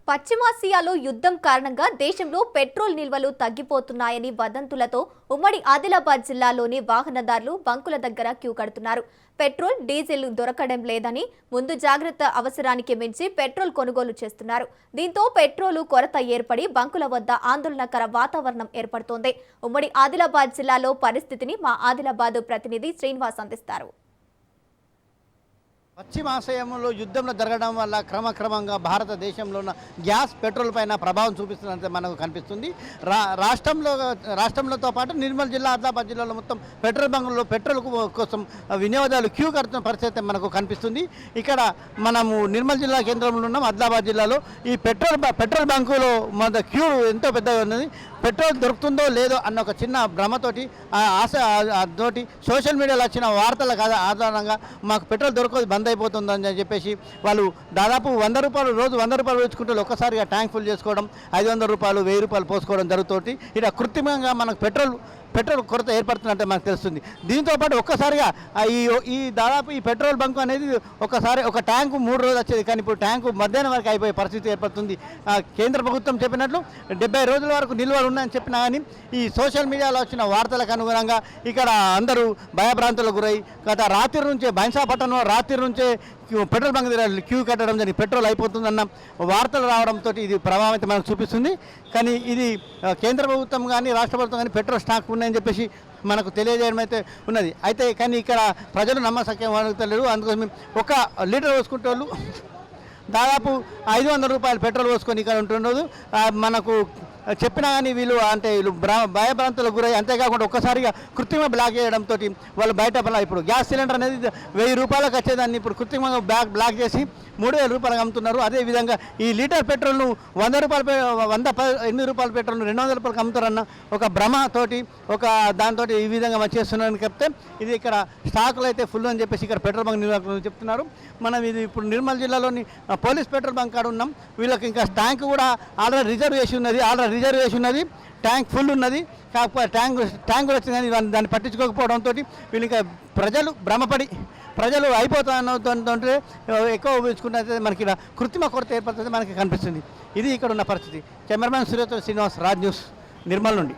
పశ్చిమాసియాలో యుద్ధం కారణంగా దేశంలో పెట్రోల్ నిల్వలు తగ్గిపోతున్నాయని వదంతులతో ఉమ్మడి ఆదిలాబాద్ జిల్లాలోని వాహనదారులు బంకుల దగ్గర క్యూ కడుతున్నారు. పెట్రోల్, డీజిల్ దొరకడం లేదని ముందు జాగ్రత్త అవసరానికి మించి పెట్రోల్ కొనుగోలు చేస్తున్నారు. దీంతో పెట్రోల్ కొరత ఏర్పడి బంకుల వద్ద ఆందోళనకర వాతావరణం ఏర్పడుతోంది. ఉమ్మడి ఆదిలాబాద్ జిల్లాలో పరిస్థితిని మా ఆదిలాబాద్ ప్రతినిధి శ్రీనివాస్ అందిస్తారు. పశ్చిమాశయంలో యుద్ధంలో జరగడం వల్ల క్రమక్రమంగా భారతదేశంలో ఉన్న గ్యాస్ పెట్రోల్ పైన ప్రభావం చూపిస్తున్నట్టు మనకు కనిపిస్తుంది. రాష్ట్రంలోతో పాటు నిర్మల్ జిల్లా, ఆదిలాబాద్ జిల్లాలో మొత్తం పెట్రోల్ బంకుల్లో పెట్రోల్ కోసం వినియోగదారులు క్యూ కడుతున్న పరిస్థితి మనకు కనిపిస్తుంది. ఇక్కడ మనము నిర్మల్ జిల్లా కేంద్రంలో ఉన్నాం. ఆదిలాబాద్ జిల్లాలో ఈ పెట్రోల్ బంకులో మన క్యూ ఎంతో పెద్దగా ఉన్నది. పెట్రోల్ దొరుకుతుందో లేదో అన్న ఒక చిన్న భ్రమతోటి ఆశ తోటి సోషల్ మీడియాలో వచ్చిన వార్తల ఆధారంగా మాకు పెట్రోల్ దొరకదు, బంద్ అయిపోతుందని చెప్పేసి వాళ్ళు దాదాపు 100 రూపాయలు, రోజు 100 రూపాయలు వేసుకుంటే ఒక్కసారిగా ట్యాంక్ ఫుల్ చేసుకోవడం, 500 రూపాయలు, 1000 రూపాయలు పోసుకోవడం జరుగుతుంది. ఇలా కృత్రిమంగా మనకు పెట్రోల్ కొరత ఏర్పడుతున్నట్టే మనకు తెలుస్తుంది. దీంతోపాటు ఒక్కసారిగా ఈ దాదాపు ఈ పెట్రోల్ బంకు అనేది ఒకసారి ఒక ట్యాంకు 3 రోజులు వచ్చేది, కానీ ఇప్పుడు ట్యాంకు మధ్యాహ్నం వరకు అయిపోయే పరిస్థితి ఏర్పడుతుంది. కేంద్ర ప్రభుత్వం చెప్పినట్లు 70 రోజుల వరకు నిల్వలు ఉన్నాయని చెప్పినా కానీ ఈ సోషల్ మీడియాలో వచ్చిన వార్తలకు అనుగుణంగా ఇక్కడ అందరూ భయభ్రాంతులకు గురై గత రాత్రి నుంచే బైన్సాపట్టణంలో రాత్రి నుంచే పెట్రోల్ బంక్ దగ్గర క్యూ కట్టడం జరిగి పెట్రోల్ అయిపోతుందన్న వార్తలు రావడంతో ఇది ప్రభావం మనకు చూపిస్తుంది. కానీ ఇది కేంద్ర ప్రభుత్వం కానీ రాష్ట్ర ప్రభుత్వం కానీ పెట్రోల్ స్టాక్ ఉన్నాయని చెప్పేసి మనకు తెలియజేయడం అయితే ఉన్నది. అయితే కానీ ఇక్కడ ప్రజలు నమ్మసక్యం అడుగుతలేరు. అందుకోసం 1 లీటర్ పోసుకుంటే వాళ్ళు దాదాపు 500 రూపాయలు పెట్రోల్ పోసుకొని ఇక్కడ ఉంటున్నది. మనకు చెప్పినా కానీ వీళ్ళు భయభ్రాంతులకు గురై, అంతేకాకుండా ఒక్కసారిగా కృత్రిమ బ్లాక్ చేయడంతో వాళ్ళు బయట ఇప్పుడు గ్యాస్ సిలిండర్ అనేది 1000 రూపాయలకు వచ్చేదాన్ని ఇప్పుడు కృత్రిమంగా బ్లాక్ చేసి 3000 రూపాయలకు అమ్ముతున్నారు. అదేవిధంగా ఈ లీటర్ పెట్రోల్ను 8 రూపాయల పెట్రోల్ను 200 రూపాయలకు అమ్ముతారన్న ఒక భ్రమతోటి దాంతో ఈ విధంగా చేస్తున్నారని చెప్తే ఇది ఇక్కడ స్టాకులు అయితే ఫుల్ అని చెప్పేసి ఇక్కడ పెట్రోల్ బంక్ నిర్వాహకులు చెప్తున్నారు. మనం ఇది ఇప్పుడు నిర్మల్ జిల్లాలోని పోలీస్ పెట్రోల్ బంక్ కాడ ఉన్నాం. వీళ్ళకి ఇంకా ట్యాంక్ కూడా ఆల్రెడీ రిజర్వ్ చేసి ఉన్నది. ట్యాంక్ ఫుల్ ఉన్నది. కాకపోతే ట్యాంక్ వచ్చిందని దాన్ని పట్టించుకోకపోవడంతో వీళ్ళు ఇంకా ప్రజలు అయిపోతానంటే ఎక్కువ ఉపయోగించుకుంటే మనకి ఇలా కృత్రిమ కొరత ఏర్పడుతుంది మనకి కనిపిస్తుంది. ఇది ఇక్కడ ఉన్న పరిస్థితి. కెమెరామ్యాన్ సురేష్, శ్రీనివాస్, రాజ్ న్యూస్, నిర్మల్ నుండి.